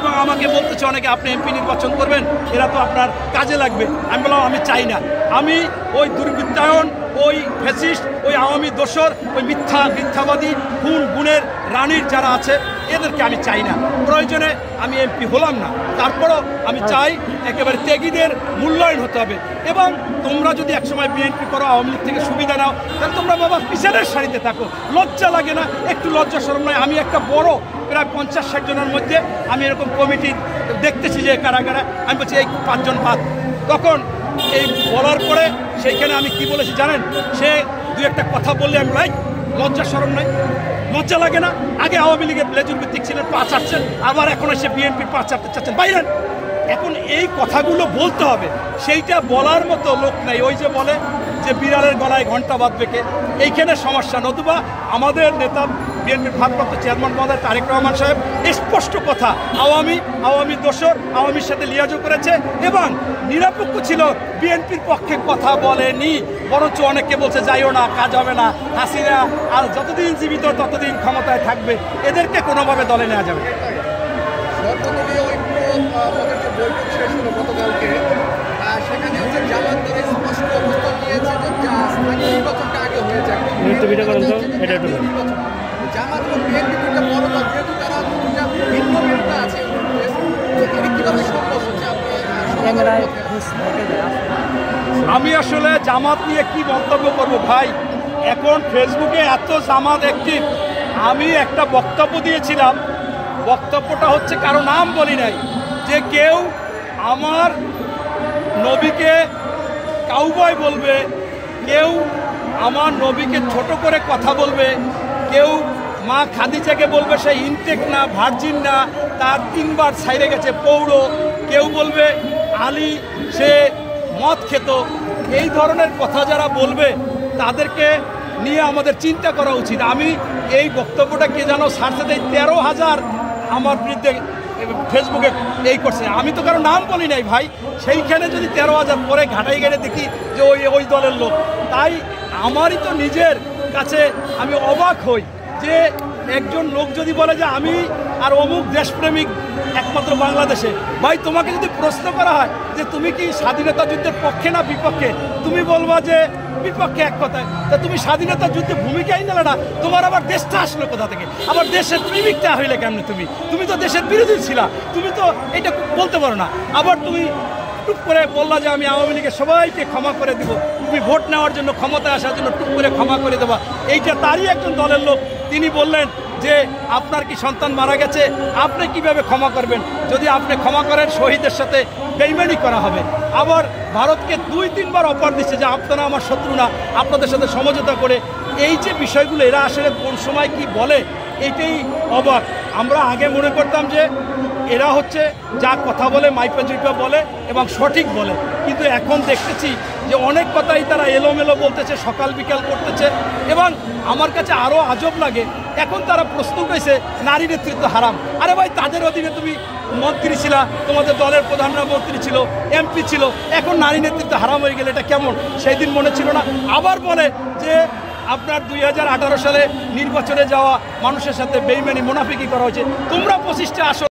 এবং আমাকে বলতেছে অনেকে আপনি এমপি নির্বাচন করবেন, এরা তো আপনার কাজে লাগবে। আমি বললাম আমি চাই না, আমি ওই দুর্বৃত্তায়ন, ওই ফ্যাসিস্ট, ওই আওয়ামী দোসর, ওই মিথ্যাবাদী খুন গুণের রানীর যারা আছে এদেরকে আমি চাই না। প্রয়োজনে আমি এমপি হলাম না, তারপরও আমি চাই একেবারে ত্যাগীদের মূল্যায়ন হতে হবে। এবং তোমরা যদি একসময় বিএনপি করো, আওয়ামী লীগ থেকে সুবিধা নাও, তাহলে তোমরা বাবা পিছনের সারিতে থাকো। লজ্জা লাগে না? একটু লজ্জা শরম নয়? আমি একটা বড় প্রায় 50-60 জনের মধ্যে আমি এরকম কমিটি দেখতেছি যে কারা কারা, আমি বলছি এই 5 জন বাদ। তখন এই বলার পরে সেইখানে আমি কি বলেছি জানেন? সে দু একটা কথা বললে আমি ভাই লজ্জা শরম নাই? লজ্জা লাগে না? আগে আওয়ামী লীগের লেজুর ভিত্তিক ছিলেন, পা চাচ্ছেন, আবার এখন এসে বিএনপির পা চাটতে চাচ্ছেন, বাইরেন। এখন এই কথাগুলো বলতে হবে, সেইটা বলার মতো লোক নাই। ওই যে বলে যে বিড়ালের গলায় ঘন্টা বাঁধবে কে, এইখানে সমস্যা। নতুবা আমাদের নেতা বিএনপির ভারপ্রাপ্ত চেয়ারম্যান মহোদয় তারেক রহমান সাহেব স্পষ্ট কথা, আওয়ামী দোসর, আওয়ামীর সাথে লিয়াজও করেছে এবং নিরপেক্ষ ছিল, বিএনপির পক্ষে কথা বলেনি। বরঞ্চ অনেককে বলছে যাইও না, কাজ হবে না, হাসিনা আর যতদিন জীবিত ততদিন ক্ষমতায় থাকবে, এদেরকে কোনোভাবে দলে নেওয়া যাবে। সর্বদলীয় ঐক্য আমাদের যে বৈঠক শেষ হলো গতকালকে, সেখানে হচ্ছে জামাত দল স্পষ্ট অবস্থান নিয়েছে যে স্থানীয় নির্বাচনটা আগে হয়ে যাক। জামাত এবং বিএনপি দুটো বড় দল, যেহেতু তারা দুটা ভিন্ন নেতা আছে, কিভাবে সম্ভব হচ্ছে? আমি আসলে জামাত নিয়ে কি মন্তব্য করবো ভাই? এখন ফেসবুকে এত জামাত অ্যাক্টিভ। আমি একটা বক্তব্য দিয়েছিলাম, বক্তব্যটা হচ্ছে কারো নাম বলি নাই, যে কেউ আমার নবীকে কাউবয় বলবে, কেউ আমার নবীকে ছোট করে কথা বলবে, কেউ মা খাদিজাকে বলবে সে ইনটেক না, ভার্জিন না, তার 3 বার ছাইরে গেছে পৌর, কেউ বলবে আলী সে মদ খেত। এই ধরনের কথা যারা বলবে তাদেরকে নিয়ে আমাদের চিন্তা করা উচিত। আমি এই বক্তব্যটা কে যেন ছাড়তে দেয়, 13,000 আমার বিরুদ্ধে ফেসবুকে এই করছে। আমি তো কারো নাম বলি নাই ভাই। সেইখানে যদি 13,000 পরে ঘাটাই গেলে দেখি যে ওই দলের লোক, তাই আমারই তো নিজের কাছে আমি অবাক হই যে একজন লোক যদি বলে যে আমি আর অমুক দেশপ্রেমিক একমাত্র বাংলাদেশে। ভাই তোমাকে যদি প্রশ্ন করা হয় যে তুমি কি স্বাধীনতা যুদ্ধের পক্ষে না বিপক্ষে, তুমি বলবা যে বিপক্ষে এক কথায়। তা তুমি স্বাধীনতা যুদ্ধে ভূমিকাই নিলে না, তোমার আবার দেশটা আসলো কোথা থেকে? আবার দেশের প্রেমিকটা হইলে কেমন? তুমি তো দেশের বিরোধী ছিলা, তুমি তো এটা বলতে পারো না। আবার তুমি টুক করে বললা যে আমি আওয়ামী লীগের সবাইকে ক্ষমা করে দিব, তুমি ভোট নেওয়ার জন্য, ক্ষমতায় আসার জন্য টুক করে ক্ষমা করে দেবা। এইটা তারই একজন দলের লোক, তিনি বললেন যে আপনার কি সন্তান মারা গেছে, আপনি কিভাবে ক্ষমা করবেন? যদি আপনি ক্ষমা করেন শহীদের সাথে বেইমানি করা হবে। আবার ভারতকে 2-3 বার অফার দিচ্ছে যে আপনারা আমার শত্রু না, আপনাদের সাথে সমঝোতা করে। এই যে বিষয়গুলো এরা আসলে কোন সময় কি বলে, এইটাই অবাক। আমরা আগে মনে করতাম যে এরা হচ্ছে যা কথা বলে মাইপা জুইপা বলে এবং সঠিক বলে, কিন্তু এখন দেখতেছি যে অনেক কথাই তারা এলোমেলো বলতেছে, সকাল বিকাল করতেছে। এবং আমার কাছে আরও আজব লাগে, এখন তারা প্রশ্ন করেছে নারী নেতৃত্ব হারাম। আরে ভাই তাদের অধীনে তুমি মন্ত্রী ছিলা, তোমাদের দলের প্রধানমন্ত্রী ছিল, এমপি ছিল, এখন নারী নেতৃত্ব হারাম হয়ে গেলে এটা কেমন? সেই দিন মনে ছিল না? আবার বলে যে আপনার 2018 সালে নির্বাচনে যাওয়া মানুষের সাথে বেইমানি মুনাফিকি করা হয়েছে। তোমরা 25টা আসন